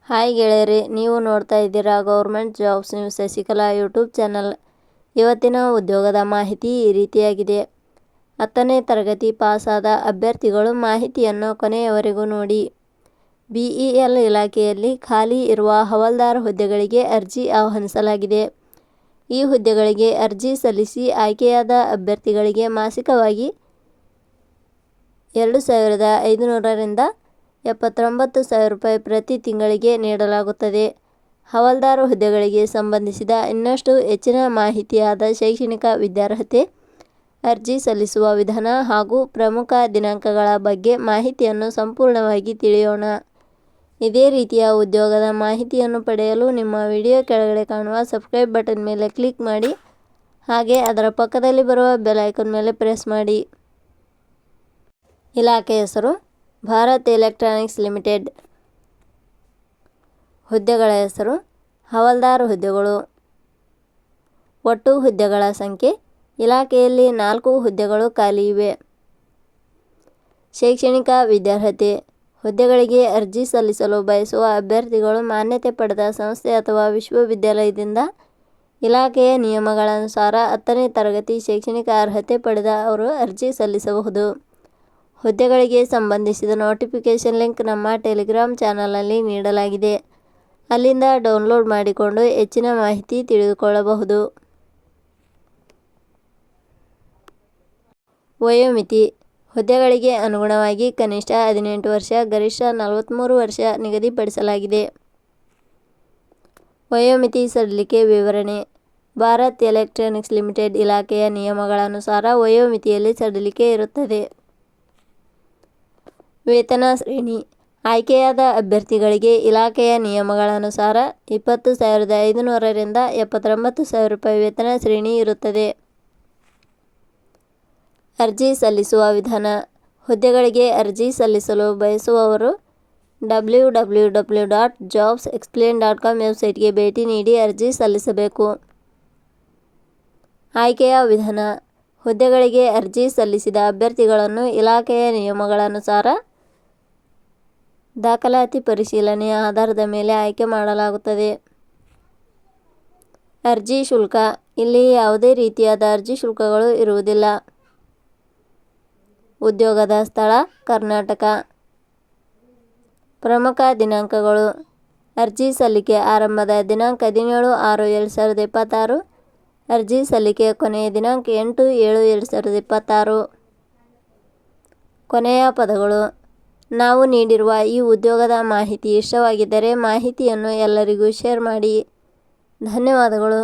Hi ಗೆಳೆಯರಿ, ನೀವು ನೋಡ್ತಾ ಇದ್ದೀರಾ government jobs news Shashikala YouTube channel. ಇವತ್ತಿನ ಉದ್ಯೋಗದ ಮಾಹಿತಿ ಈ ರೀತಿಯಾಗಿದೆ. 10ನೇ ತರಗತಿ ಪಾಸಾದ ಅಭ್ಯರ್ಥಿಗಳು ಮಾಹಿತಿಯನ್ನು ಕೊನೆಯವರೆಗೂ ನೋಡಿ. ಬಿಇಎಲ್ ಇಲಾಖೆಯಲ್ಲಿ ಖಾಲಿ ಇರುವ ಹವಾಲ್ದಾರ್ ಹುದ್ದೆಗಳಿಗೆ ಅರ್ಜಿ ಆಹ್ವಾನಿಸಲಾಗಿದೆ. ಈ ಹುದ್ದೆಗಳಿಗೆ ಅರ್ಜಿ ಸಲ್ಲಿಸಿ ಆಯ್ಕೆಯಾದ ಅಭ್ಯರ್ಥಿಗಳಿಗೆ ಮಾಸಿಕವಾಗಿ 2,500 ರಿಂದ 79,000 ರೂಪಾಯಿ ಪ್ರತಿ ತಿಂಗಳಿಗೆ ನೀಡಲಾಗುತ್ತದೆ. ಹವಾಲ್ದಾರ್ ಹುದ್ದೆಗಳಿಗೆ ಸಂಬಂಧಿಸಿದ ಇನ್ನಷ್ಟು ಹೆಚ್ಚಿನ ಮಾಹಿತಿಯಾದ ಶೈಕ್ಷಣಿಕ ವಿದ್ಯಾರ್ಹತೆ, ಅರ್ಜಿ ಸಲ್ಲಿಸುವ ವಿಧಾನ ಹಾಗೂ ಪ್ರಮುಖ ದಿನಾಂಕಗಳ ಬಗ್ಗೆ ಮಾಹಿತಿಯನ್ನು ಸಂಪೂರ್ಣವಾಗಿ ತಿಳಿಯೋಣ. ಇದೇ ರೀತಿಯ ಉದ್ಯೋಗದ ಮಾಹಿತಿಯನ್ನು ಪಡೆಯಲು ನಿಮ್ಮ ವಿಡಿಯೋ ಕೆಳಗಡೆ ಕಾಣುವ ಸಬ್ಸ್ಕ್ರೈಬ್ ಬಟನ್ ಮೇಲೆ ಕ್ಲಿಕ್ ಮಾಡಿ, ಹಾಗೆ ಅದರ ಪಕ್ಕದಲ್ಲಿ ಬರುವ ಬೆಲ್ ಐಕಾನ್ ಮೇಲೆ ಪ್ರೆಸ್ ಮಾಡಿ. ಇಲಾಖೆ ಹೆಸರು ಭಾರತ್ ಎಲೆಕ್ಟ್ರಾನಿಕ್ಸ್ ಲಿಮಿಟೆಡ್. ಹುದ್ದೆಗಳ ಹೆಸರು ಹವಾಲ್ದಾರ್ ಹುದ್ದೆಗಳು. ಒಟ್ಟು ಹುದ್ದೆಗಳ ಸಂಖ್ಯೆ ಇಲಾಖೆಯಲ್ಲಿ 4 ಹುದ್ದೆಗಳು ಖಾಲಿ ಇವೆ. ಶೈಕ್ಷಣಿಕ ವಿದ್ಯಾರ್ಹತೆ ಹುದ್ದೆಗಳಿಗೆ ಅರ್ಜಿ ಸಲ್ಲಿಸಲು ಬಯಸುವ ಅಭ್ಯರ್ಥಿಗಳು ಮಾನ್ಯತೆ ಪಡೆದ ಸಂಸ್ಥೆ ಅಥವಾ ವಿಶ್ವವಿದ್ಯಾಲಯದಿಂದ ಇಲಾಖೆಯ ನಿಯಮಗಳನುಸಾರ 10ನೇ ತರಗತಿ ಶೈಕ್ಷಣಿಕ ಅರ್ಹತೆ ಪಡೆದ ಅವರು ಅರ್ಜಿ ಸಲ್ಲಿಸಬಹುದು. ಹುದ್ದೆಗಳಿಗೆ ಸಂಬಂಧಿಸಿದ ನೋಟಿಫಿಕೇಷನ್ ಲಿಂಕ್ ನಮ್ಮ ಟೆಲಿಗ್ರಾಮ್ ಚಾನಲ್ನಲ್ಲಿ ನೀಡಲಾಗಿದೆ. ಅಲ್ಲಿಂದ ಡೌನ್ಲೋಡ್ ಮಾಡಿಕೊಂಡು ಹೆಚ್ಚಿನ ಮಾಹಿತಿ ತಿಳಿದುಕೊಳ್ಳಬಹುದು. ವಯೋಮಿತಿ ಹುದ್ದೆಗಳಿಗೆ ಅನುಗುಣವಾಗಿ ಕನಿಷ್ಠ 18 ವರ್ಷ, ಗರಿಷ್ಠ 43 ವರ್ಷ ನಿಗದಿಪಡಿಸಲಾಗಿದೆ. ವಯೋಮಿತಿ ಸಡಿಲಿಕೆ ವಿವರಣೆ ಭಾರತ್ ಎಲೆಕ್ಟ್ರಾನಿಕ್ಸ್ ಲಿಮಿಟೆಡ್ ಇಲಾಖೆಯ ನಿಯಮಗಳನುಸಾರ ವಯೋಮಿತಿಯಲ್ಲಿ ಸಡಿಲಿಕೆ ಇರುತ್ತದೆ. ವೇತನ ಶ್ರೇಣಿ ಆಯ್ಕೆಯಾದ ಅಭ್ಯರ್ಥಿಗಳಿಗೆ ಇಲಾಖೆಯ ನಿಯಮಗಳನುಸಾರ 20,500 ರಿಂದ 79,000 ರೂಪಾಯಿ ವೇತನ ಶ್ರೇಣಿ ಇರುತ್ತದೆ. ಅರ್ಜಿ ಸಲ್ಲಿಸುವ ವಿಧಾನ ಹುದ್ದೆಗಳಿಗೆ ಅರ್ಜಿ ಸಲ್ಲಿಸಲು ಬಯಸುವವರು www.jobsexplain.com ವೆಬ್ಸೈಟ್ಗೆ ಭೇಟಿ ನೀಡಿ ಅರ್ಜಿ ಸಲ್ಲಿಸಬೇಕು. ಆಯ್ಕೆಯ ವಿಧಾನ ಹುದ್ದೆಗಳಿಗೆ ಅರ್ಜಿ ಸಲ್ಲಿಸಿದ ಅಭ್ಯರ್ಥಿಗಳನ್ನು ಇಲಾಖೆಯ ನಿಯಮಗಳನುಸಾರ ದಾಖಲಾತಿ ಪರಿಶೀಲನೆಯ ಆಧಾರದ ಮೇಲೆ ಆಯ್ಕೆ ಮಾಡಲಾಗುತ್ತದೆ. ಅರ್ಜಿ ಶುಲ್ಕ ಇಲ್ಲಿ ಯಾವುದೇ ರೀತಿಯಾದ ಅರ್ಜಿ ಶುಲ್ಕಗಳು ಇರುವುದಿಲ್ಲ. ಉದ್ಯೋಗದ ಸ್ಥಳ ಕರ್ನಾಟಕ. ಪ್ರಮುಖ ದಿನಾಂಕಗಳು ಅರ್ಜಿ ಸಲ್ಲಿಕೆ ಆರಂಭದ ದಿನಾಂಕ 17/6/2026. ಅರ್ಜಿ ಸಲ್ಲಿಕೆ ಕೊನೆಯ ದಿನಾಂಕ 8/7/2026. ಕೊನೆಯ ಪದಗಳು ನಾವು ನೀಡಿರುವ ಈ ಉದ್ಯೋಗದ ಮಾಹಿತಿ ಇಷ್ಟವಾಗಿದ್ದರೆ ಮಾಹಿತಿಯನ್ನು ಎಲ್ಲರಿಗೂ ಶೇರ್ ಮಾಡಿ. ಧನ್ಯವಾದಗಳು.